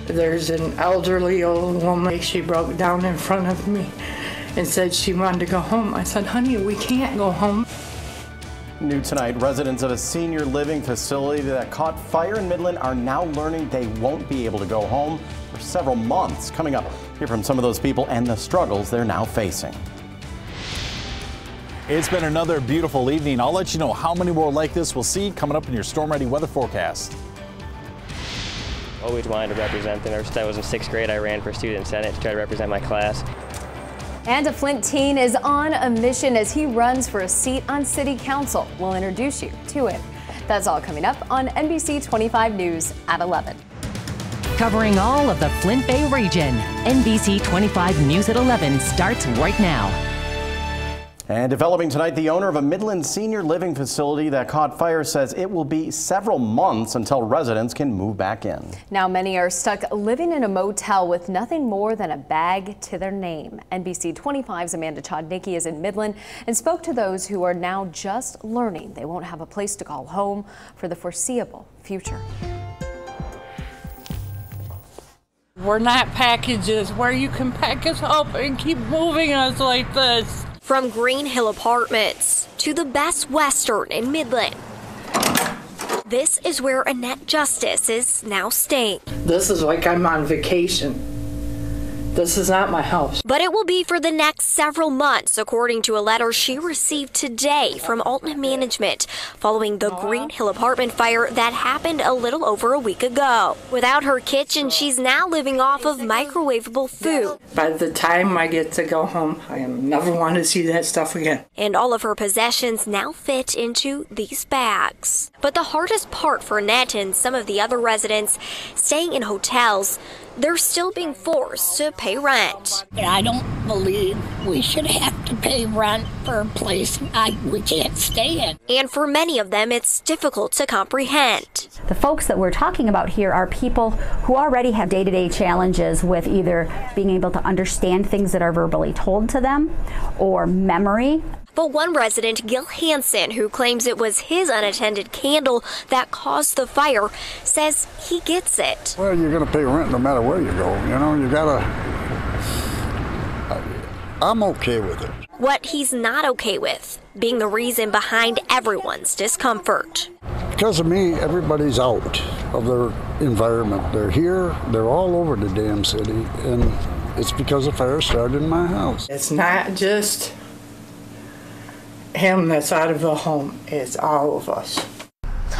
There's an elderly old woman. She broke down in front of me and said she wanted to go home. I said, honey, we can't go home. New tonight, residents of a senior living facility that caught fire in Midland are now learning they won't be able to go home for several months. Coming up, hear from some of those people and the struggles they're now facing. It's been another beautiful evening. I'll let you know how many more like this we'll see coming up in your Storm Ready weather forecast. Always wanted to represent them. Ever since I was in 6th grade, I ran for student senate to try to represent my class. And a Flint teen is on a mission as he runs for a seat on city council. We'll introduce you to him. That's all coming up on NBC 25 News at 11. Covering all of the Flint Bay region, NBC 25 News at 11 starts right now. And developing tonight, the owner of a Midland senior living facility that caught fire says it will be several months until residents can move back in. Now many are stuck living in a motel with nothing more than a bag to their name. NBC 25's Amanda Chodnicki is in Midland and spoke to those who are now just learning they won't have a place to call home for the foreseeable future. We're not packages where you can pack us up and keep moving us like this. From Green Hill Apartments to the Best Western in Midland, this is where Annette Justice is now staying. This is like I'm on vacation. This is not my house. But it will be for the next several months, according to a letter she received today from Alton Management following the Green Hill apartment fire that happened a little over a week ago. Without her kitchen, she's now living off of microwavable food. By the time I get to go home, I never want to see that stuff again. And all of her possessions now fit into these bags. But the hardest part for Annette and some of the other residents staying in hotels, they're still being forced to pay rent. I don't believe we should have to pay rent for a place we can't stay in. And for many of them, it's difficult to comprehend. The folks that we're talking about here are people who already have day-to-day challenges with either being able to understand things that are verbally told to them or memory. But one resident, Gil Hansen, who claims it was his unattended candle that caused the fire, says he gets it. Well, you're going to pay rent no matter where you go. You know, you got to... I'm okay with it. What he's not okay with, being the reason behind everyone's discomfort. Because of me, everybody's out of their environment. They're here, they're all over the damn city, and it's because the fire started in my house. It's not just him that's out of the home, it's all of us.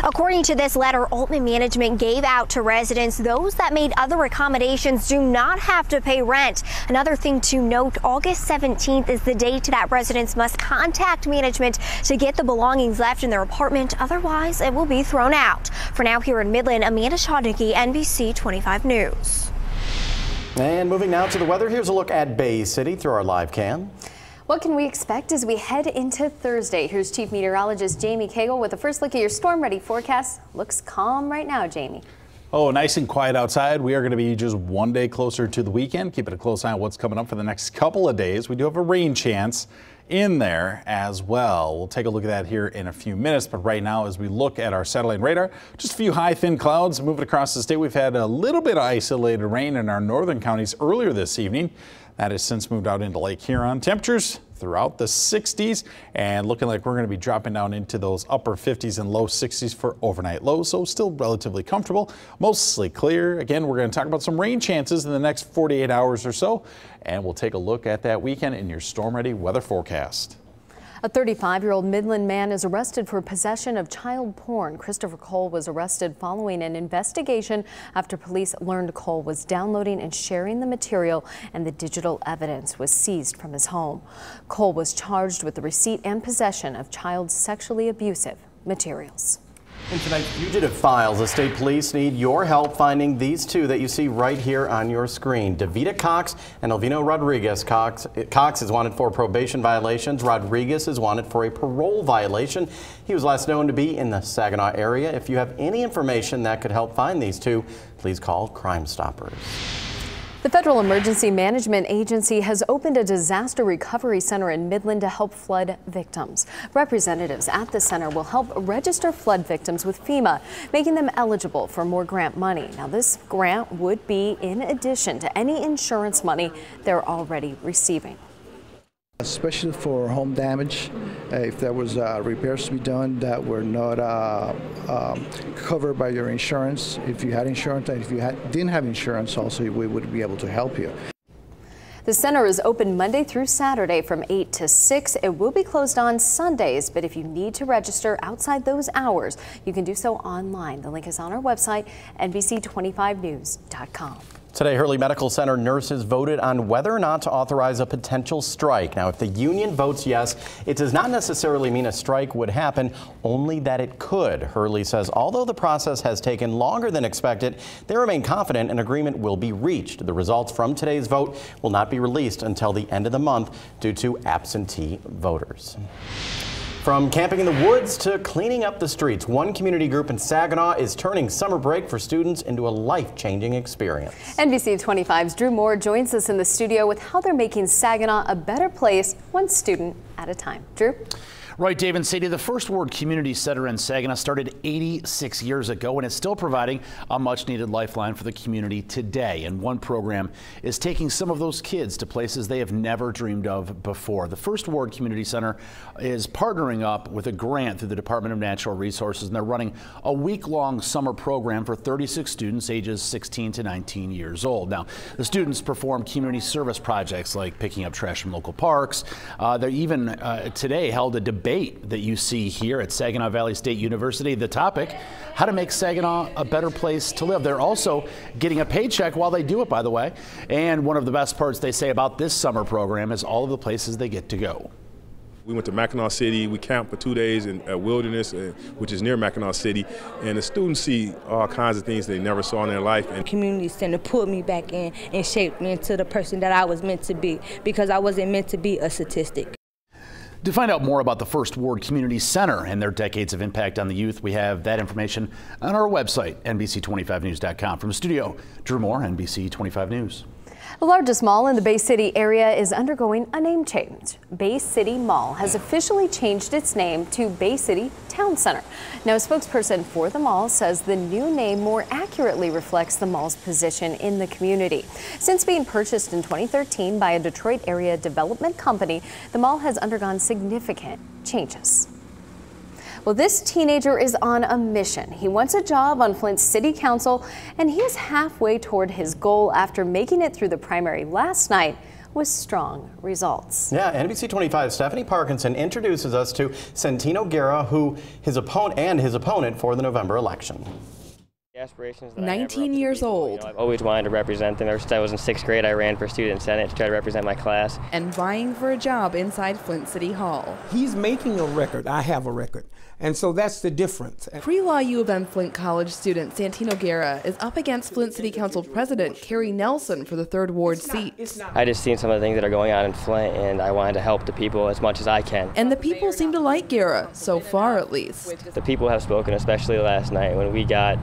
According to this letter, Altman Management gave out to residents, those that made other accommodations do not have to pay rent. Another thing to note, August 17th is the date that residents must contact management to get the belongings left in their apartment. Otherwise, it will be thrown out. For now, here in Midland, Amanda Chodnicki, NBC 25 News. And moving now to the weather, here's a look at Bay City through our live cam. What can we expect as we head into Thursday? Here's Chief Meteorologist Jamie Cagle with a first look at your storm ready forecast. Looks calm right now, Jamie. Oh, nice and quiet outside. We are going to be just one day closer to the weekend. Keeping a close eye on what's coming up for the next couple of days. We do have a rain chance in there as well. We'll take a look at that here in a few minutes. But right now, as we look at our satellite radar, just a few high, thin clouds moving across the state. We've had a little bit of isolated rain in our northern counties earlier this evening. That has since moved out into Lake Huron. Temperatures throughout the 60s and looking like we're going to be dropping down into those upper 50s and low 60s for overnight lows. So still relatively comfortable, mostly clear. Again, we're going to talk about some rain chances in the next 48 hours or so. And we'll take a look at that weekend in your storm ready weather forecast. A 35-year-old Midland man is arrested for possession of child porn. Christopher Cole was arrested following an investigation after police learned Cole was downloading and sharing the material, and the digital evidence was seized from his home. Cole was charged with the receipt and possession of child sexually abusive materials. In tonight's Fugitive Files, the state police need your help finding these two that you see right here on your screen. Davita Cox and Elvino Rodriguez. Cox is wanted for probation violations. Rodriguez is wanted for a parole violation. He was last known to be in the Saginaw area. If you have any information that could help find these two, please call Crime Stoppers. The Federal Emergency Management Agency has opened a disaster recovery center in Midland to help flood victims. Representatives at the center will help register flood victims with FEMA, making them eligible for more grant money. Now, this grant would be in addition to any insurance money they're already receiving. Especially for home damage, if there was repairs to be done that were not covered by your insurance. If you had insurance, and if you didn't have insurance, also we would be able to help you. The center is open Monday through Saturday from 8 to 6. It will be closed on Sundays, but if you need to register outside those hours, you can do so online. The link is on our website, NBC25news.com. Today, Hurley Medical Center nurses voted on whether or not to authorize a potential strike. Now, if the union votes yes, it does not necessarily mean a strike would happen, only that it could. Hurley says although the process has taken longer than expected, they remain confident an agreement will be reached. The results from today's vote will not be released until the end of the month due to absentee voters. From camping in the woods to cleaning up the streets, one community group in Saginaw is turning summer break for students into a life-changing experience. NBC 25's Drew Moore joins us in the studio with how they're making Saginaw a better place, one student at a time. Drew? Right, Dave and Sadie, the First Ward Community Center in Saginaw started 86 years ago, and it's still providing a much-needed lifeline for the community today. And one program is taking some of those kids to places they have never dreamed of before. The First Ward Community Center is partnering up with a grant through the Department of Natural Resources, and they're running a week-long summer program for 36 students ages 16 to 19 years old. Now, the students perform community service projects like picking up trash from local parks. They even today held a debate that you see here at Saginaw Valley State University. The topic, how to make Saginaw a better place to live. They're also getting a paycheck while they do it, by the way. And one of the best parts they say about this summer program is all of the places they get to go. We went to Mackinac City. We camped for 2 days in Wilderness, which is near Mackinac City. And the students see all kinds of things they never saw in their life. And community center put me back in and shaped me into the person that I was meant to be, because I wasn't meant to be a statistic. To find out more about the First Ward Community Center and their decades of impact on the youth, we have that information on our website, NBC25news.com. From the studio, Drew Moore, NBC 25 News. The largest mall in the Bay City area is undergoing a name change. Bay City Mall has officially changed its name to Bay City Town Center. Now, a spokesperson for the mall says the new name more accurately reflects the mall's position in the community. Since being purchased in 2013 by a Detroit area development company, the mall has undergone significant changes. Well, this teenager is on a mission. He wants a job on Flint City Council, and he is halfway toward his goal after making it through the primary last night with strong results. Yeah, NBC 25's Stephanie Parkinson introduces us to Santino Guerra, who his opponent for the November election. 19 years old. I've always wanted to represent them. Ever since I was in 6th grade, I ran for student senate to try to represent my class. And vying for a job inside Flint City Hall. He's making a record. I have a record. And so that's the difference. Pre-law U of M Flint College student Santino Guerra is up against Flint City Council President Carrie Nelson for the 3rd Ward seat. I just seen some of the things that are going on in Flint, and I wanted to help the people as much as I can. And the people seem to like Guerra, so far at least. The people have spoken, especially last night when we got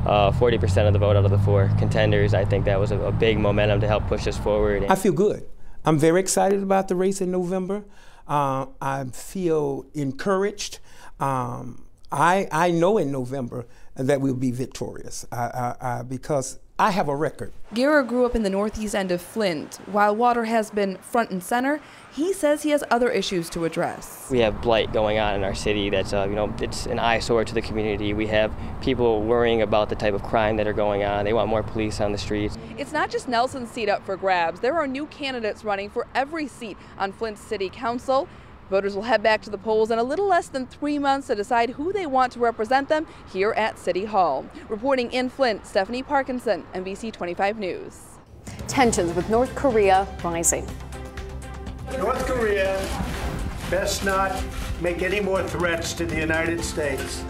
40% of the vote out of the 4 contenders. I think that was a big momentum to help push us forward. I feel good. I'm very excited about the race in November. I feel encouraged. I know in November that we'll be victorious because I have a record. Guerra grew up in the northeast end of Flint. While water has been front and center, he says he has other issues to address. We have blight going on in our city that's, it's an eyesore to the community. We have people worrying about the type of crime that are going on. They want more police on the streets. It's not just Nelson's seat up for grabs. There are new candidates running for every seat on Flint City Council. Voters will head back to the polls in a little less than 3 months to decide who they want to represent them here at City Hall. Reporting in Flint, Stephanie Parkinson, NBC 25 News. Tensions with North Korea rising. North Korea best not make any more threats to the United States.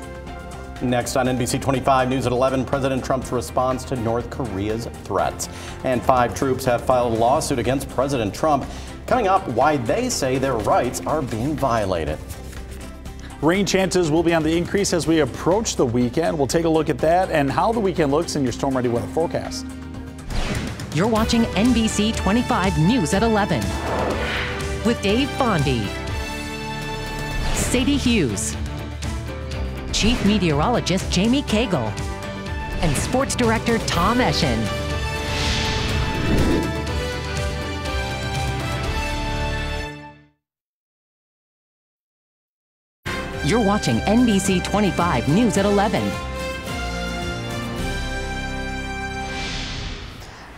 Next on NBC 25 News at 11, President Trump's response to North Korea's threats. And 5 troops have filed a lawsuit against President Trump. Coming up, why they say their rights are being violated. Rain chances will be on the increase as we approach the weekend. We'll take a look at that and how the weekend looks in your Storm Ready weather forecast. You're watching NBC 25 News at 11 with Dave Bondy, Sadie Hughes, Chief Meteorologist Jamie Cagle, and Sports Director Tom Eschen. You're watching NBC 25 News at 11.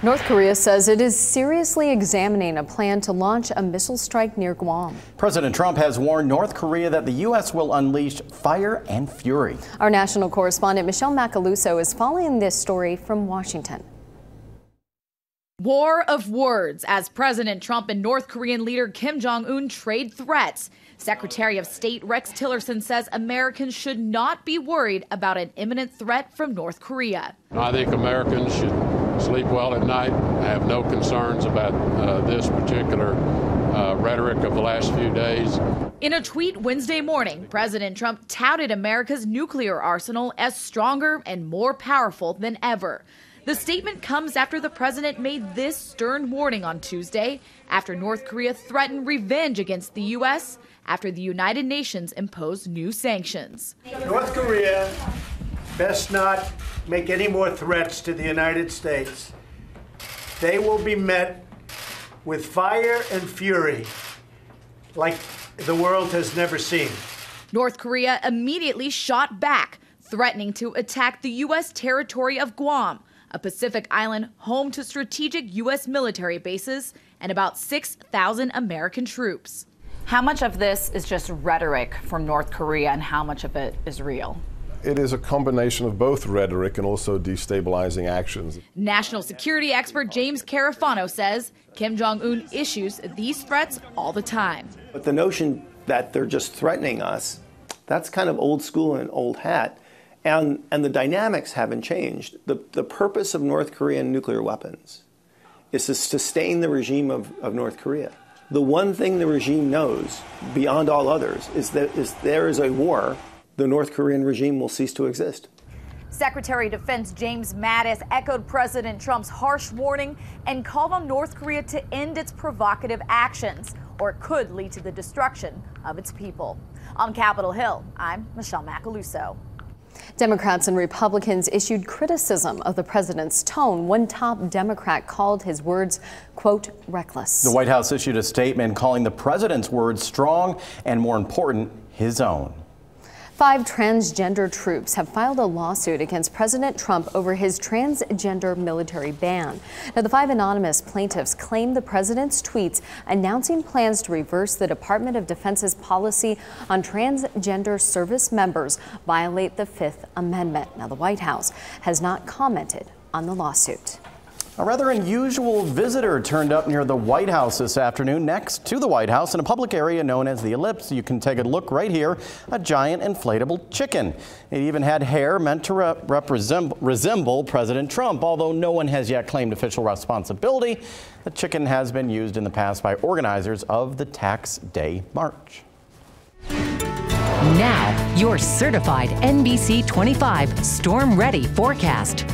North Korea says it is seriously examining a plan to launch a missile strike near Guam. President Trump has warned North Korea that the U.S. will unleash fire and fury. Our national correspondent Michelle Macaluso is following this story from Washington. War of words as President Trump and North Korean leader Kim Jong-un trade threats. Secretary of State Rex Tillerson says Americans should not be worried about an imminent threat from North Korea. I think Americans should sleep well at night. I have no concerns about this particular rhetoric of the last few days. In a tweet Wednesday morning, President Trump touted America's nuclear arsenal as stronger and more powerful than ever. The statement comes after the president made this stern warning on Tuesday after North Korea threatened revenge against the U.S. after the United Nations imposed new sanctions. North Korea best not make any more threats to the United States. They will be met with fire and fury like the world has never seen. North Korea immediately shot back, threatening to attack the U.S. territory of Guam, a Pacific island home to strategic U.S. military bases and about 6,000 American troops. How much of this is just rhetoric from North Korea and how much of it is real? It is a combination of both rhetoric and also destabilizing actions. National security expert James Carafano says Kim Jong-un issues these threats all the time. But the notion that they're just threatening us, that's kind of old school and old hat. And the dynamics haven't changed. The purpose of North Korean nuclear weapons is to sustain the regime of North Korea. The one thing the regime knows, beyond all others, is that there is a war, the North Korean regime will cease to exist. Secretary of Defense James Mattis echoed President Trump's harsh warning and called on North Korea to end its provocative actions, or it could lead to the destruction of its people. On Capitol Hill, I'm Michelle Macaluso. Democrats and Republicans issued criticism of the president's tone. One top Democrat called his words, quote, reckless. The White House issued a statement calling the president's words strong and, more important, his own. 5 transgender troops have filed a lawsuit against President Trump over his transgender military ban. Now, the 5 anonymous plaintiffs claim the president's tweets announcing plans to reverse the Department of Defense's policy on transgender service members violate the 5th Amendment. Now, the White House has not commented on the lawsuit. A rather unusual visitor turned up near the White House this afternoon, next to the White House in a public area known as the Ellipse. You can take a look right here, a giant inflatable chicken. It even had hair meant to resemble President Trump, although no one has yet claimed official responsibility. The chicken has been used in the past by organizers of the Tax Day March. Now, your certified NBC 25 Storm Ready forecast.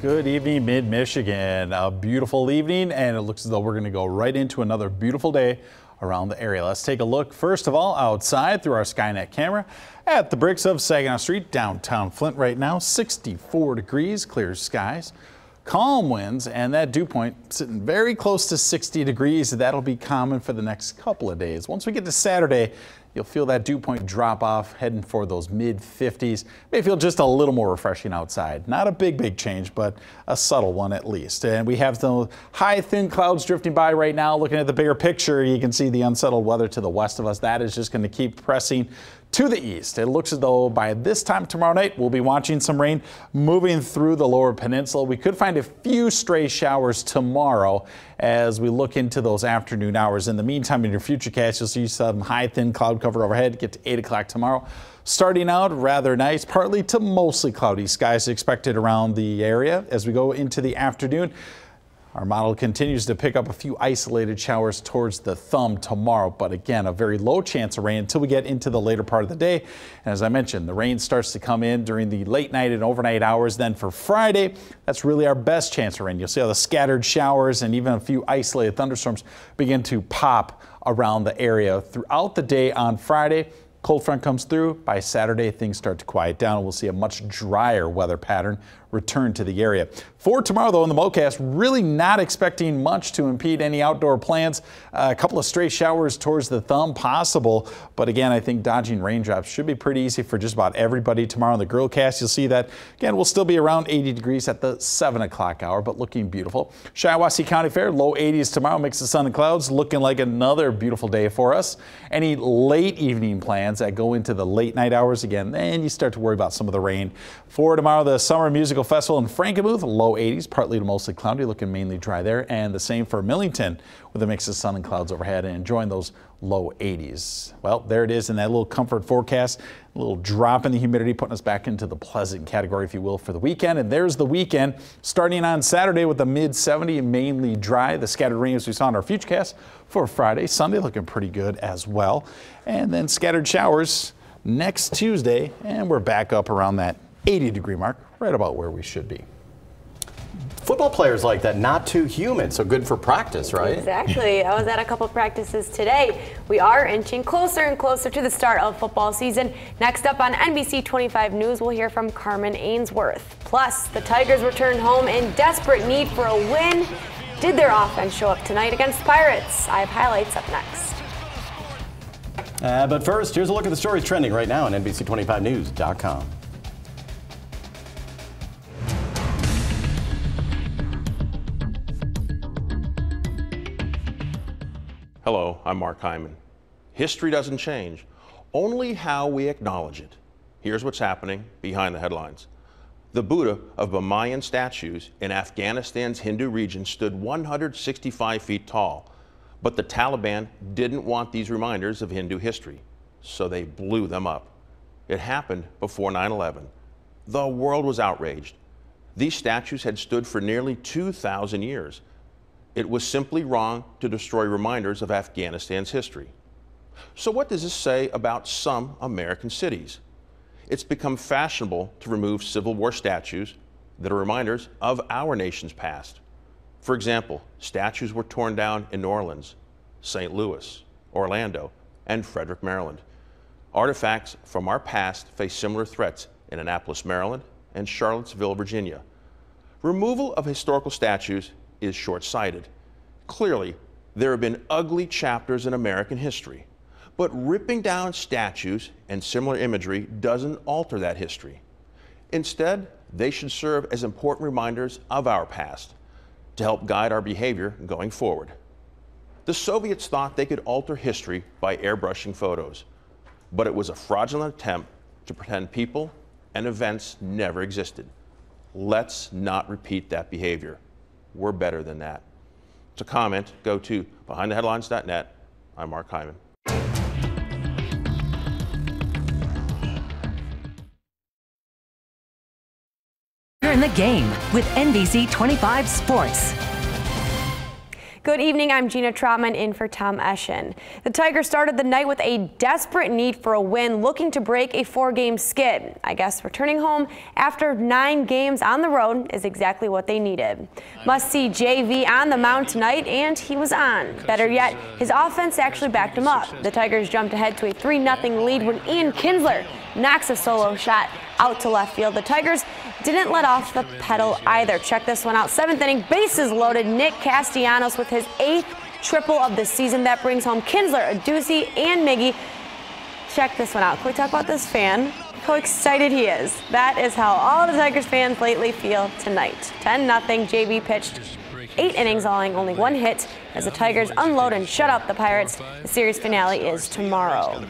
Good evening, Mid-Michigan. A beautiful evening, and it looks as though we're going to go right into another beautiful day around the area. Let's take a look, first of all, outside through our Skynet camera at the bricks of Saginaw Street, downtown Flint right now. 64 degrees, clear skies, calm winds, and that dew point sitting very close to 60 degrees. That'll be common for the next couple of days. Once we get to Saturday, you'll feel that dew point drop off, heading for those mid-50s. May feel just a little more refreshing outside. Not a big change, but a subtle one at least. And we have the high, thin clouds drifting by right now. Looking at the bigger picture, you can see the unsettled weather to the west of us. That is just going to keep pressing to the east. It looks as though by this time tomorrow night, we'll be watching some rain moving through the lower peninsula. We could find a few stray showers tomorrow as we look into those afternoon hours. In the meantime, in your futurecast, you'll see some high, thin cloud cover overhead. Get to 8 o'clock tomorrow. Starting out rather nice, partly to mostly cloudy skies expected around the area as we go into the afternoon. Our model continues to pick up a few isolated showers towards the thumb tomorrow, but again, a very low chance of rain until we get into the later part of the day. And as I mentioned, the rain starts to come in during the late night and overnight hours. Then for Friday, that's really our best chance of rain. You'll see how the scattered showers and even a few isolated thunderstorms begin to pop around the area throughout the day on Friday. Cold front comes through. By Saturday, things start to quiet down, and we'll see a much drier weather pattern return to the area. For tomorrow, though, in the MoCast, really not expecting much to impede any outdoor plans. A couple of stray showers towards the thumb possible, but again, I think dodging raindrops should be pretty easy for just about everybody tomorrow in the Grillcast. You'll see that, again, we'll still be around 80 degrees at the 7 o'clock hour, but looking beautiful. Shiawassee County Fair, low 80s tomorrow, mix of sun and clouds, looking like another beautiful day for us. Any late evening plans that go into the late night hours, again, then you start to worry about some of the rain. For tomorrow, the Summer Musical Festival in Frankenmuth, low 80s, partly to mostly cloudy, looking mainly dry there. And the same for Millington with a mix of sun and clouds overhead and enjoying those low 80s. Well, there it is in that little comfort forecast. A little drop in the humidity putting us back into the pleasant category, if you will, for the weekend. And there's the weekend starting on Saturday with a mid 70, mainly dry. The scattered rain as we saw in our futurecast for Friday. Sunday looking pretty good as well. And then scattered showers next Tuesday. And we're back up around that 80-degree mark, right about where we should be. Football players like that, not too humid, so good for practice, right? Exactly. I was at a couple practices today. We are inching closer and closer to the start of football season. Next up on NBC 25 News, we'll hear from Carmen Ainsworth. Plus, the Tigers returned home in desperate need for a win. Did their offense show up tonight against Pirates? I have highlights up next. But first, here's a look at the stories trending right now on NBC25News.com. Hello, I'm Mark Hyman. History doesn't change, only how we acknowledge it. Here's what's happening behind the headlines. The Buddha of Bamayan statues in Afghanistan's Hindu region stood 165 feet tall, but the Taliban didn't want these reminders of Hindu history, so they blew them up. It happened before 9/11. The world was outraged. These statues had stood for nearly 2,000 years. It was simply wrong to destroy reminders of Afghanistan's history. So what does this say about some American cities? It's become fashionable to remove Civil War statues that are reminders of our nation's past. For example, statues were torn down in New Orleans, St. Louis, Orlando, and Frederick, Maryland. Artifacts from our past face similar threats in Annapolis, Maryland, and Charlottesville, Virginia. Removal of historical statues is short-sighted. Clearly, there have been ugly chapters in American history, but ripping down statues and similar imagery doesn't alter that history. Instead, they should serve as important reminders of our past to help guide our behavior going forward. The Soviets thought they could alter history by airbrushing photos, but it was a fraudulent attempt to pretend people and events never existed. Let's not repeat that behavior. We're better than that. To comment, go to behindtheheadlines.net. I'm Mark Hyman. You're in the game with NBC 25 Sports. Good evening, I'm Gina Trotman in for Tom Eschen. The Tigers started the night with a desperate need for a win, looking to break a 4-game skid. I guess returning home after 9 games on the road is exactly what they needed. Must see JV on the mound tonight, and he was on. Better yet, his offense actually backed him up. The Tigers jumped ahead to a 3-0 lead when Ian Kinsler knocks a solo shot out to left field. The Tigers didn't let off the pedal either. Check this one out. 7th inning, bases loaded. Nick Castellanos with his 8th triple of the season. That brings home Kinsler, Adducci, and Miggy. Check this one out. Can we talk about this fan? How excited he is. That is how all the Tigers fans lately feel tonight. 10-0. JV pitched 8 innings, allowing only 1 hit as the Tigers unload and shut up the Pirates. The series finale is tomorrow.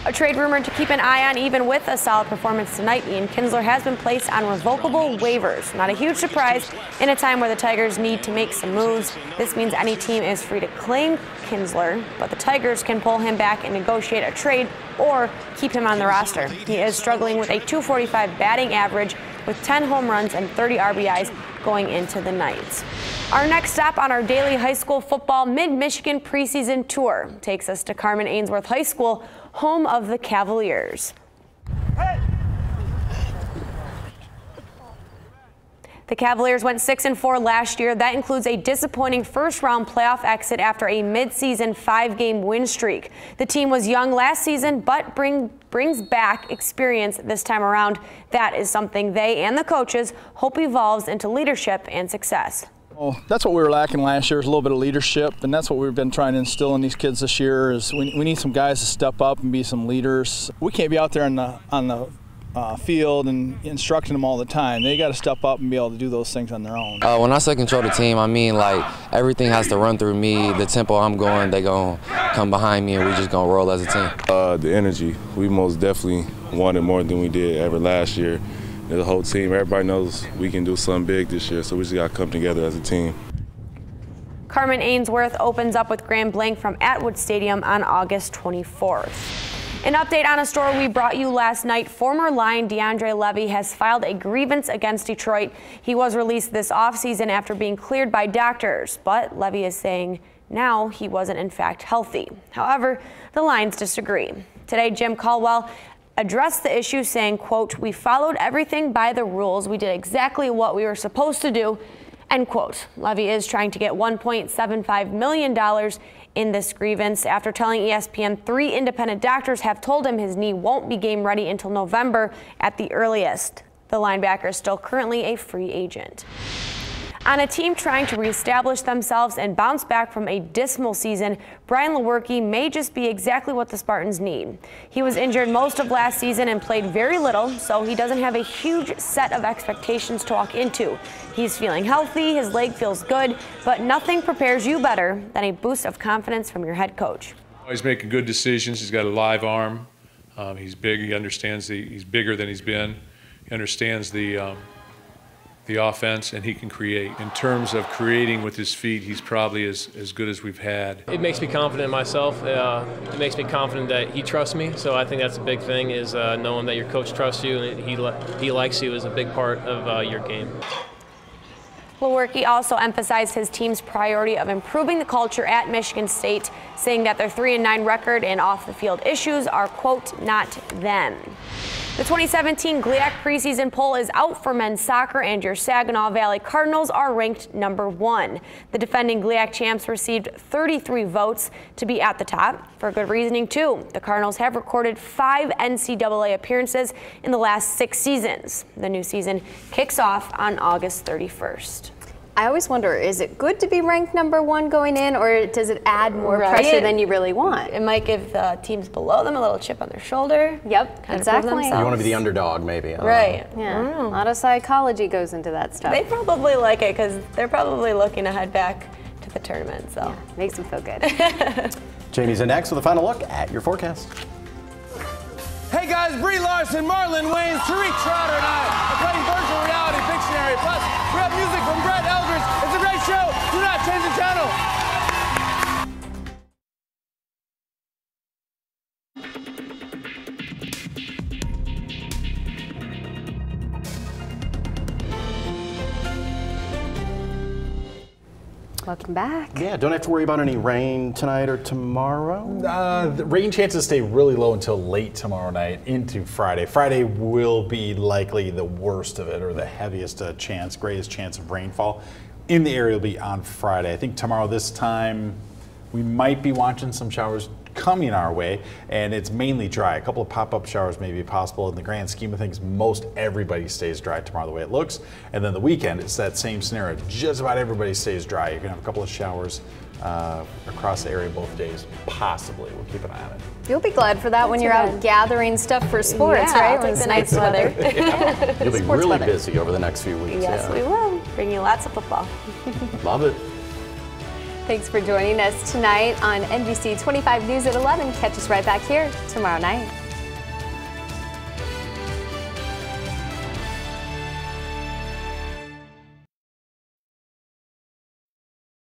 A trade rumor to keep an eye on. Even with a solid performance tonight, Ian Kinsler has been placed on revocable waivers. Not a huge surprise in a time where the Tigers need to make some moves. This means any team is free to claim Kinsler, but the Tigers can pull him back and negotiate a trade or keep him on the roster. He is struggling with a .245 batting average with 10 home runs and 30 RBIs going into the night. Our next stop on our daily high school football Mid-Michigan preseason tour takes us to Carman Ainsworth High School, home of the Cavaliers. The Cavaliers went 6-4 last year. That includes a disappointing first-round playoff exit after a mid-season 5-game win streak. The team was young last season, but brings back experience this time around. That is something they and the coaches hope evolves into leadership and success. Well, that's what we were lacking last year, is a little bit of leadership, and that's what we've been trying to instill in these kids this year. Is we need some guys to step up and be some leaders. We can't be out there on the field and instructing them all the time. They got to step up and be able to do those things on their own. When I say control the team, I mean like everything has to run through me. The tempo I'm going, they gonna come behind me, and we just gonna roll as a team. The energy, we most definitely wanted more than we did ever last year. The whole team, everybody knows we can do something big this year, so we just got to come together as a team. Carman Ainsworth opens up with Grand Blanc from Atwood Stadium on August 24th. An update on a story we brought you last night. Former Lion DeAndre Levy has filed a grievance against Detroit. He was released this offseason after being cleared by doctors, but Levy is saying now he wasn't in fact healthy. However, the Lions disagree. Today, Jim Caldwell addressed the issue, saying, quote, "We followed everything by the rules. We did exactly what we were supposed to do," end quote. Levy is trying to get $1.75 million in this grievance after telling ESPN 3 independent doctors have told him his knee won't be game ready until November at the earliest. The linebacker is still currently a free agent. On a team trying to reestablish themselves and bounce back from a dismal season, Brian Lewerke may just be exactly what the Spartans need. He was injured most of last season and played very little, so he doesn't have a huge set of expectations to walk into. He's feeling healthy, his leg feels good, but nothing prepares you better than a boost of confidence from your head coach. He's making good decisions. He's got a live arm. He's big. He understands he's bigger than he's been. He understands the offense, and he can create. In terms of creating with his feet, he's probably as good as we've had. It makes me confident in myself. It makes me confident that he trusts me. So I think that's a big thing, is knowing that your coach trusts you and he likes you is a big part of your game. Lewerke also emphasized his team's priority of improving the culture at Michigan State, saying that their 3-9 record and off-the-field issues are, quote, not them. The 2017 GLIAC preseason poll is out for men's soccer, and your Saginaw Valley Cardinals are ranked #1. The defending GLIAC champs received 33 votes to be at the top, for good reasoning too. The Cardinals have recorded 5 NCAA appearances in the last 6 seasons. The new season kicks off on August 31st. I always wonder, is it good to be ranked #1 going in, or does it add more pressure than you really want? It might give the teams below them a little chip on their shoulder. Yep, exactly. You want to be the underdog, maybe. Right. Yeah. A lot of psychology goes into that stuff. They probably like it because they're probably looking to head back to the tournament. So yeah, makes them feel good. Jamie's in next with a final look at your forecast. Hey guys, Brie Larson, Marlon Wayans, Tariq Trotter, and I are playing Virtual Reality Pictionary. Plus, we have music from Brett Eldridge. It's a great show. Do not change the channel. Welcome back. Yeah, don't have to worry about any rain tonight or tomorrow. The rain chances stay really low until late tomorrow night into Friday. Friday will be likely the worst of it, or the heaviest chance, greatest chance of rainfall in the area will be on Friday. I think tomorrow this time we might be watching some showers coming our way, and it's mainly dry. A couple of pop-up showers may be possible. In the grand scheme of things, most everybody stays dry tomorrow the way it looks. And then the weekend, it's that same scenario. Just about everybody stays dry. You're gonna have a couple of showers across the area both days, possibly. We'll keep an eye on it. You'll be glad for that when you're out gathering stuff for sports, right? When it's nice weather. Yeah. You'll be Sports really weather. busy over the next few weeks. Yes, we will. Bring you lots of football. Love it. Thanks for joining us tonight on NBC 25 News at 11. Catch us right back here tomorrow night.